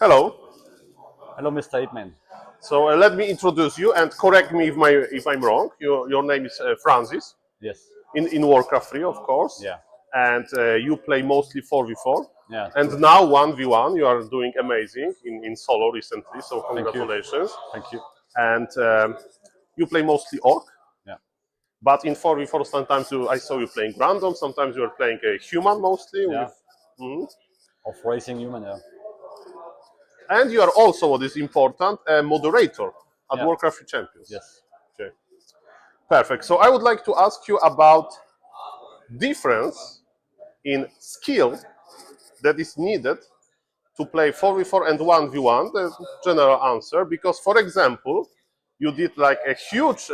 Hello. Hello, Mr. Apeman. So let me introduce you and correct me if I'm wrong. Your name is Franzyzz Yes. in Warcraft 3, of course. Yeah. And you play mostly 4v4. Yeah. And True. now 1v1, you are doing amazing in solo recently. So congratulations. Thank you. And you play mostly orc. Yeah. But in 4v4, sometimes I saw you playing random. Sometimes you are playing a human mostly. Yeah. With, Of racing human. Yeah. And you are also, what is important, a moderator at Yeah. Warcraft 3 Champions. Yes. Okay. Perfect. So I would like to ask you about difference in skill that is needed to play 4v4 and 1v1, the general answer, because, for example, you did like a huge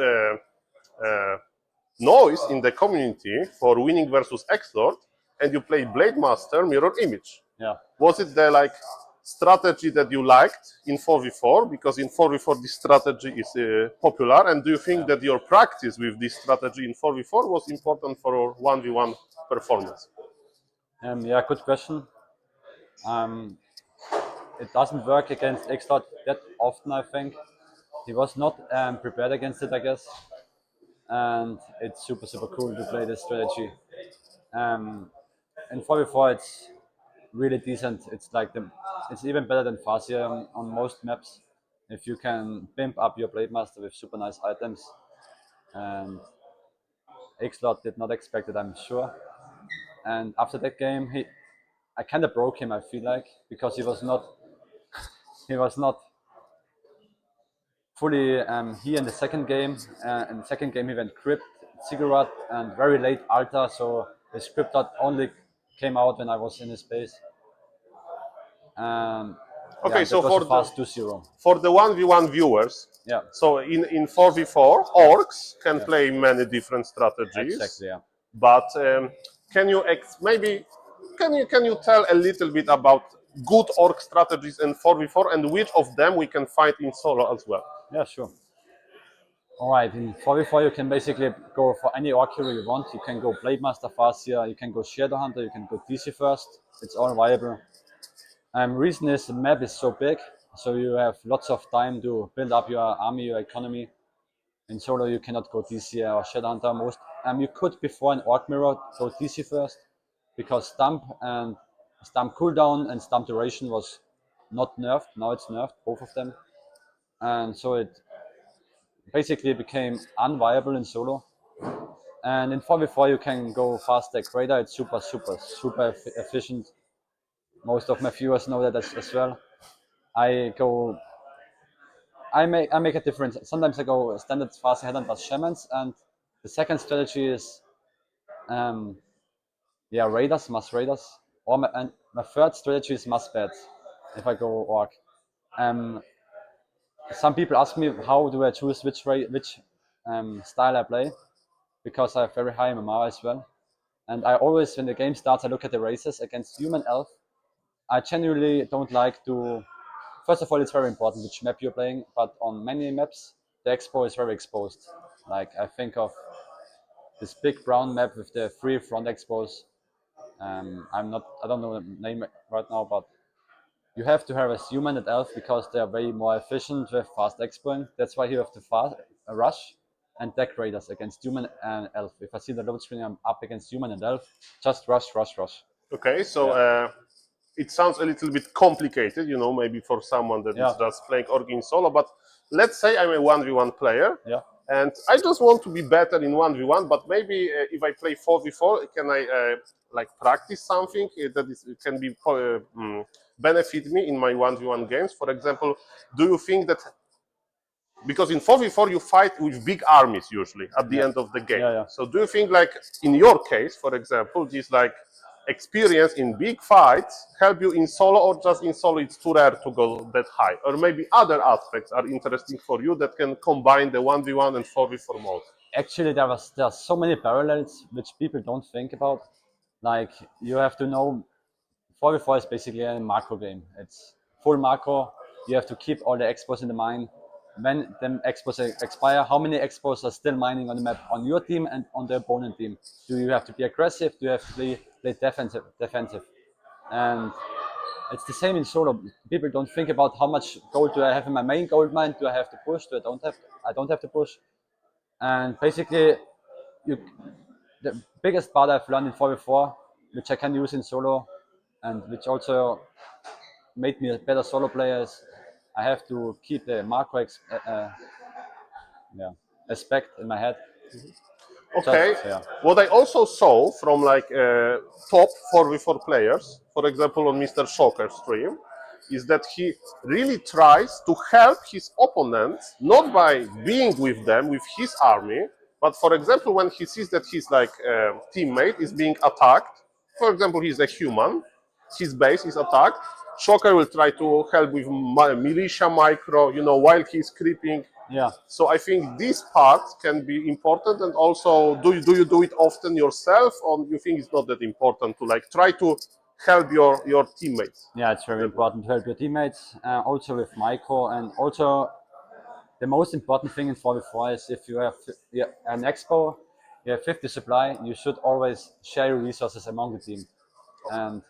noise in the community for winning versus Xlord, and you played Blade Master Mirror Image. Yeah. Was it the strategy that you liked in 4v4? Because in 4v4 this strategy is popular, and do you think that your practice with this strategy in 4v4 was important for your 1v1 performance? Yeah. Good question. It doesn't work against Xlord that often. I think he was not prepared against it, I guess. And it's super cool to play this strategy. In 4v4, it's really decent. It's even better than Farsia on most maps. If you can pimp up your Blade Master with super nice items, and Xlord did not expect it, I'm sure. And after that game, I kind of broke him. I feel like because he was not fully here in the second game. In the second game, he went Crypt, Ziggurat, and very late Altar. So his Crypt dot only came out when I was in his base. Okay, yeah, so that was a fast 2-0. For the 1v1 viewers, Yeah. So in 4v4, orcs can play many different strategies. Exactly. Yeah. But can you tell a little bit about good orc strategies in 4v4 and which of them we can find in solo as well? Yeah, sure. All right, in 4v4 you can basically go for any orc hero you want. You can go Blade Master Farsia, you can go Shadow Hunter, you can go DC first. It's all viable. Reason is the map is so big, so you have lots of time to build up your army, your economy. In solo you cannot go DC or Shadow Hunter most. You could before an Orc Mirror go DC first, because Stump cooldown and Stump duration was not nerfed. Now it's nerfed, both of them, and so it basically became unviable in solo. And in 4v4 you can go fast stack Raider. It's super efficient. Most of my viewers know that as well. I make a difference. Sometimes I go standard fast head plus shamans, and the second strategy is raiders, mass raiders. And my third strategy is mass bats if I go orc. Some people ask me how do I choose which style I play, because I have very high MMR as well. And I always, when the game starts, I look at the races against human elf. I genuinely don't like to. First of all, it's very important which map you're playing, but on many maps, the expo is very exposed. Like I think of this big brown map with the 3 front expos. I don't know the name right now, but you have to have a human and elf because they are way more efficient with fast expoing. That's why you have to rush and deck raiders against human and elf. If I see the load screen, I'm up against human and elf. Just rush. Okay, so it sounds a little bit complicated, maybe for someone that is just playing orc in solo. But let's say I'm a 1v1 player. Yeah. And I just want to be better in 1v1, but maybe if I play 4v4, can I practice something can be benefit me in my 1v1 games? For example, do you think that, because in 4v4 you fight with big armies usually at the end of the game. So do you think in your case, for example, this experience in big fights help you in solo, or just in solo it's too rare to go that high? Or maybe other aspects are interesting for you that can combine the 1v1 and 4v4 mode? Actually, there are so many parallels which people don't think about. Like, you have to know 4v4 is basically a macro game. It's full macro. You have to keep all the expos in the mine. When the expos expire, how many expos are still mining on the map on your team and on the opponent team? Do you have to be aggressive? Do you have to play defensive? And It's the same in solo. People don't think about how much gold do I have in my main gold mine. Do I have to push? Do I don't have? I don't have to push. And basically, the biggest part I've learned in 4v4, which I can use in solo, and which also made me a better solo player, is I have to keep the macro aspect in my head. Okay. Yeah. What I also saw from like top 4v4 players, for example, on Mr. Shocker's stream, is that he really tries to help his opponents, not by being with them, with his army, but for example, when he sees that his like teammate is being attacked, for example, he's a human, his base is attacked, Shocker will try to help with militia micro, you know, while he's creeping. Yeah. So I think this part can be important, and also do you do it often yourself, or you think it's not that important to like try to help your teammates? Yeah, it's very important to help your teammates, also with micro, and also the most important thing in 4v4 is if you have an expo, you have 50 supply, you should always share your resources among the team. And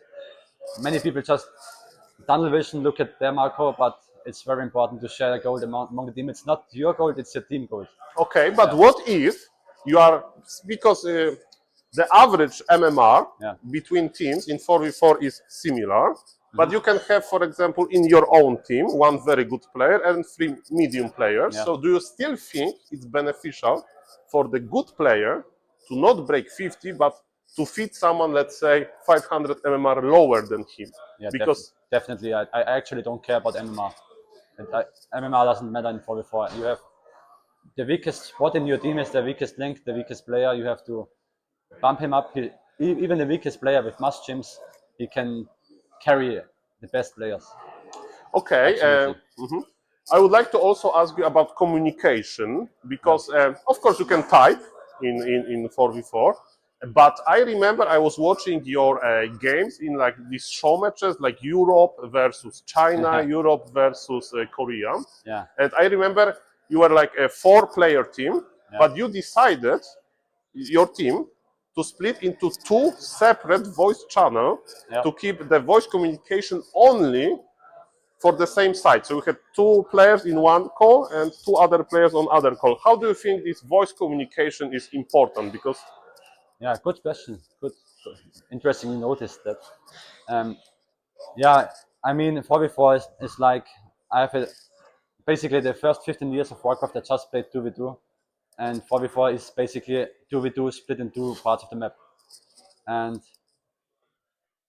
many people just tunnel vision, look at their macro, but it's very important to share a gold among the team. It's not your gold, it's your team gold. Okay, but what if you are, because the average MMR between teams in 4v4 is similar, but you can have, for example, in your own team, one very good player and 3 medium players. So do you still think it's beneficial for the good player to not break 50, but to feed someone, let's say, 500 MMR lower than him? Yeah, because definitely. I actually don't care about MMR. MMR doesn't matter in 4v4. You have the weakest spot in your team is the weakest link, the weakest player. You have to bump him up. Even the weakest player with must gyms, he can carry the best players. Okay. I would like to also ask you about communication, because of course you can type in 4v4, but I remember I was watching your games in like these show matches, like Europe versus China, Europe versus Korea. Yeah. And I remember you were like a 4-player team, but you decided, your team, to split into 2 separate voice channels to keep the voice communication only for the same side. So we had 2 players in one call and 2 other players on other call. How do you think this voice communication is important? Because yeah, good question. Good. Interesting you noticed that. Yeah, I mean 4v4 is like I have basically the first 15 years of Warcraft I just played 2v2, and 4v4 is basically 2v2 split in 2 parts of the map. And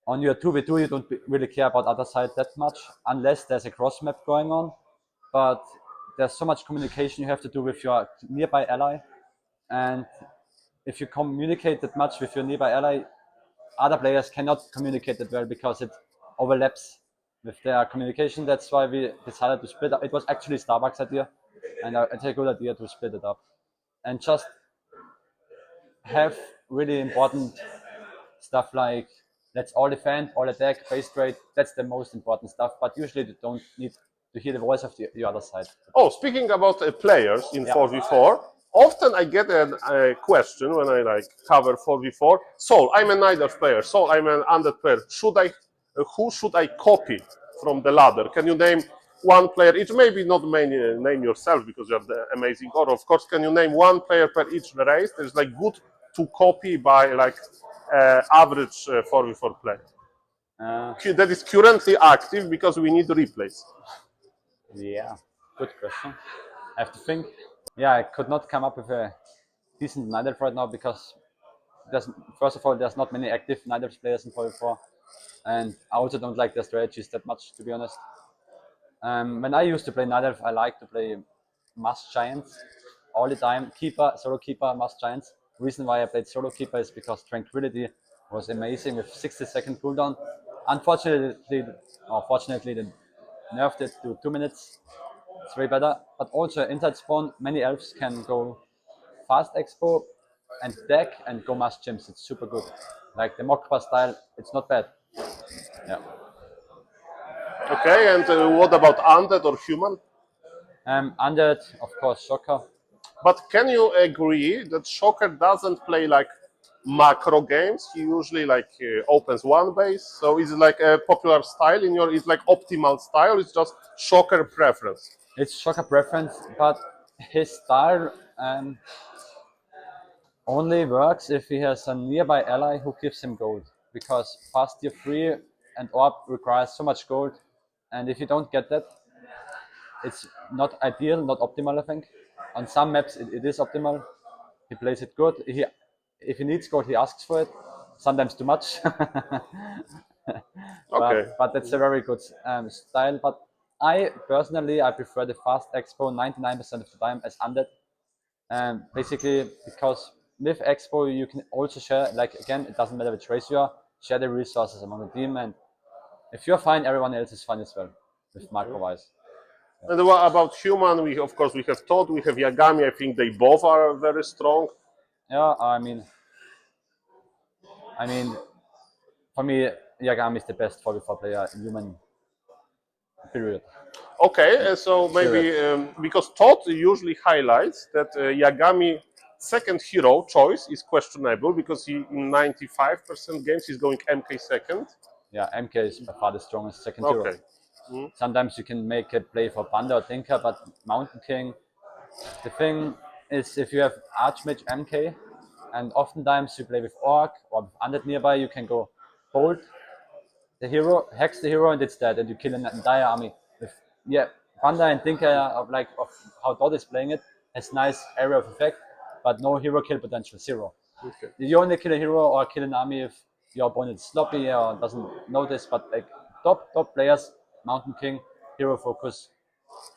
on your 2v2 you don't really care about other side that much unless there's a cross map going on, but there's so much communication you have to do with your nearby ally, and if you communicate that much with your nearby ally, other players cannot communicate that well because it overlaps with their communication. That's why we decided to split up. It was actually Starbucks' idea, and it's a good idea to split it up and just have really important stuff like let's all defend, all attack, base trade. That's the most important stuff. But usually you don't need to hear the voice of the other side. Oh, speaking about players in 4v4, often I get a question when I like cover 4v4. Saul, I'm a Niders player. Saul, I'm an undead player. Who should I copy from the ladder? Can you name one player each? Maybe not name yourself because you're the amazing. Or of course, can you name one player per each race? There's like good to copy by like average 4v4 player. That is currently active because we need replays. Yeah, good question. I have to think. Yeah, I could not come up with a decent Nidals right now because first of all, there's not many active Nidals players in 4v4, and I also don't like their strategies that much, to be honest. When I used to play Nidals, I like to play Must Giants all the time. Keeper, Solo Keeper, Must Giants. The reason why I played Solo Keeper is because Tranquility was amazing with 60-second cooldown. Unfortunately, or fortunately, they nerfed it to 2 minutes. It's way better. But also inside spawn, many elves can go fast expo and deck and go mass gyms. It's super good. Like the Mokpa style, it's not bad. Yeah. Okay, and what about undead or human? Undead, of course, Shocker. But can you agree that Shocker doesn't play like macro games, he usually like opens one base. So is it like a popular style in your? It's like optimal style. It's just shocker preference. It's shocker preference, but his style only works if he has a nearby ally who gives him gold, because fast tier 3 and orb requires so much gold, and if you don't get that, it's not ideal, not optimal, I think. On some maps it is optimal. He plays it good. If he needs gold, he asks for it, sometimes too much. Okay. But that's a very good style. But I personally, I prefer the fast expo 99% of the time as undead. Basically, because with expo you can also share, like again, it doesn't matter which race you are, share the resources among the team, and if you're fine, everyone else is fine as well, with macro wise. And what about human? We of course we have Todd, we have Yagami. I think they both are very strong. Yeah, I mean, for me, Yagami is the best 4v4 player in human. Period. Okay, so maybe because Todd usually highlights that Yagami second hero choice is questionable because he in 95% games he's going MK second. Yeah, MK is by far the strongest second Okay. hero. Sometimes you can make a play for Panda or Tinker, but Mountain King, the thing is, if you have Archmage MK, and oftentimes you play with Orc or with Undead nearby, you can go Bolt the hero, hex the hero, and it's dead, and you kill an entire army. With, yeah, Panda and Tinker of how Todd is playing it has nice area of effect, but no hero kill potential, zero. Okay. You only kill a hero or kill an army if your opponent is sloppy or doesn't notice, but like top players, Mountain King, hero focus,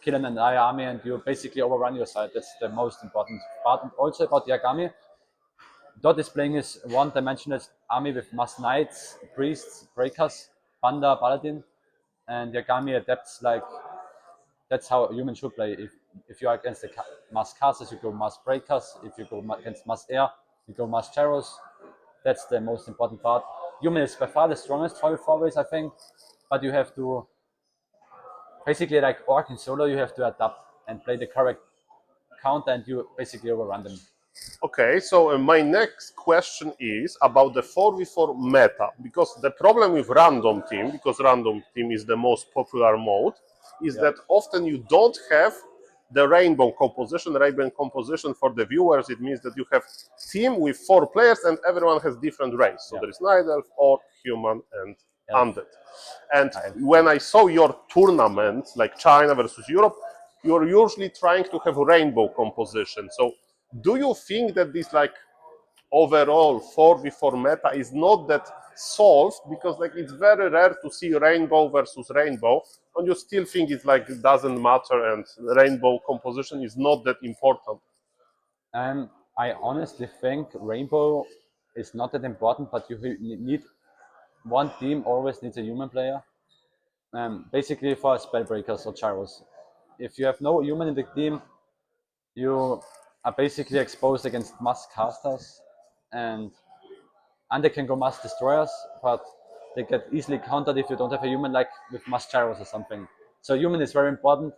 kill an entire army, and you basically overrun your side. That's the most important part. And also about Yagami, Dot is playing his one-dimensional army with mass knights, priests, breakers, Panda, paladin, and Yagami adapts like that's how a human should play. If you are against the mass casters, you go mass breakers. If you go against mass air, you go mass charros. That's the most important part. Human is by far the strongest 4v4 ways, I think, but you have to basically like Orc in solo. You have to adapt and play the correct counter, and you basically overrun them. Okay, so my next question is about the 4v4 meta, because the problem with random team, because random team is the most popular mode, is that often you don't have the rainbow composition for the viewers. It means that you have team with 4 players and everyone has different race. So there is night elf, orc, human, and undead. And when I saw your tournament, like China versus Europe, you're usually trying to have a rainbow composition. So do you think that this like overall 4v4 meta is not that solved, because like it's very rare to see rainbow versus rainbow, and you still think it's like it doesn't matter and rainbow composition is not that important? I honestly think rainbow is not that important, but you need one team always needs a human player. Basically for spellbreakers or gyros. If you have no human in the team, you are basically exposed against mass casters, and they can go mass destroyers, but they get easily countered if you don't have a human, like with mass gyros or something. So human is very important,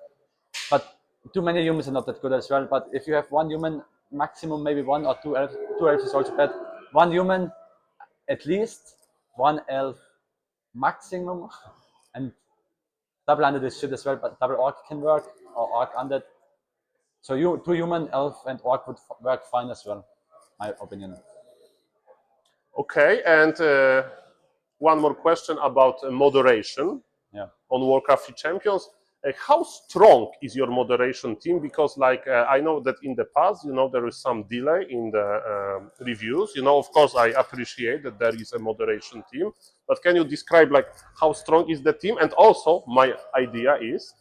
but too many humans are not that good as well. But if you have one human, maximum maybe 1 or 2 elves, 2 elves is also bad. One human, at least 1 elf maximum, and double undead is shit as well, but double orc can work, or orc undead. So 2 human, elf, and orc would work fine as well, my opinion. Okay, and one more question about moderation on Warcraft 3 Champions. How strong is your moderation team? Because like I know that in the past, there is some delay in the reviews. Of course, I appreciate that there is a moderation team, but can you describe like how strong is the team? And also, my idea is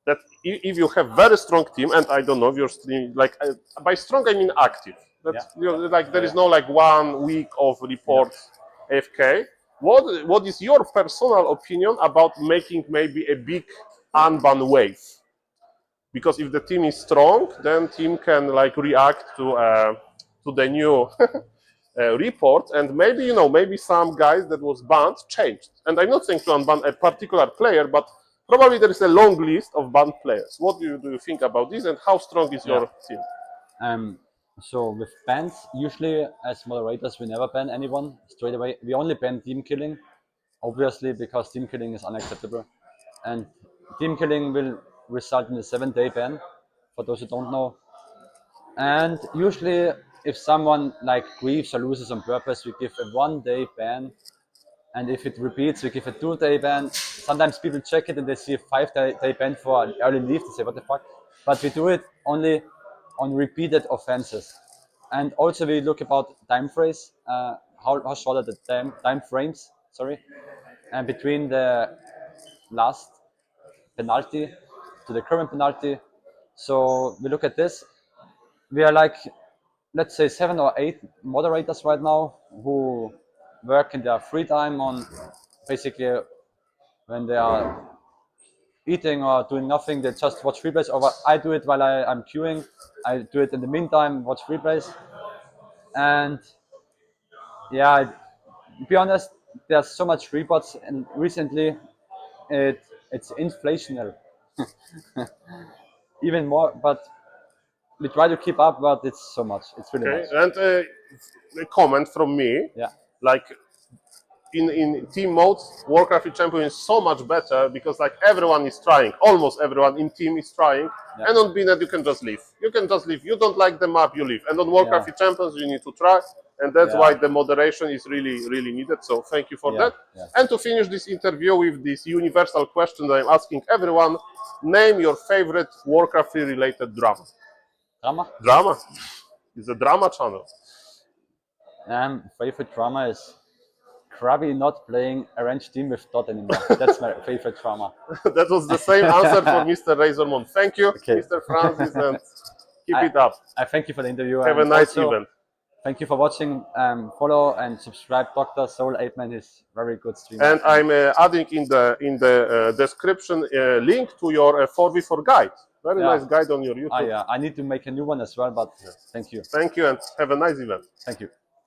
that if you have very strong team, and I don't know if you're like by strong I mean active. That like there is no like 1 week of reports AFK. What is your personal opinion about making maybe a big unban wave? Because if the team is strong, then team can like react to the new report, and maybe maybe some guys that was banned changed. And I'm not saying to unban a particular player, but probably there is a long list of banned players. What do you think about this, and how strong is your team? So with bans, usually as moderators, we never ban anyone straight away. We only ban team killing, obviously, because team killing is unacceptable. And team killing will result in a 7-day ban, for those who don't know. And usually, if someone like grieves or loses on purpose, we give a 1-day ban. And if it repeats, we give a 2-day ban. Sometimes people check it and they see a 5-day ban for an early leave. They say, what the fuck? But we do it only on repeated offenses. And also we look about time frames, how short are the time frames, sorry, and between the last penalty to the current penalty. So we look at this. We are like, let's say 7 or 8 moderators right now who work in their free time on basically when they are eating or doing nothing, they just watch replays. Or I do it while I'm queuing. I do it in the meantime, watch replays. And yeah, to be honest, there's so much reports, and recently it's inflationary, even more. But we try to keep up, but it's so much. It's really Okay, much. and a comment from me, Yeah. like in team modes, Warcraft champion is so much better because like everyone is trying, almost everyone in team is trying, Yeah. and on BNet you can just leave. You can just leave. You don't like the map, you leave. And on Warcraft champions you need to try, and that's Yeah. why the moderation is really needed. So thank you for Yeah. that. Yeah. And to finish this interview with this universal question that I'm asking everyone, name your favorite Warcraft 3 related drama. Drama? Drama? It's a drama channel. Favorite drama is Krabby not playing arranged team with Dot anymore. That's my favorite drama. That was the same answer for Mr. Razormon. Thank you, Okay. Mr. Franzyzz, and keep it up. I thank you for the interview. Have a and nice also, event. thank you for watching. Follow and subscribe Dr. SaulApeMan. Is very good streamer. And I'm adding in the description a link to your 4v4 guide. Very nice guide on your YouTube. Yeah, I need to make a new one as well, but thank you. Thank you, and have a nice event. Thank you.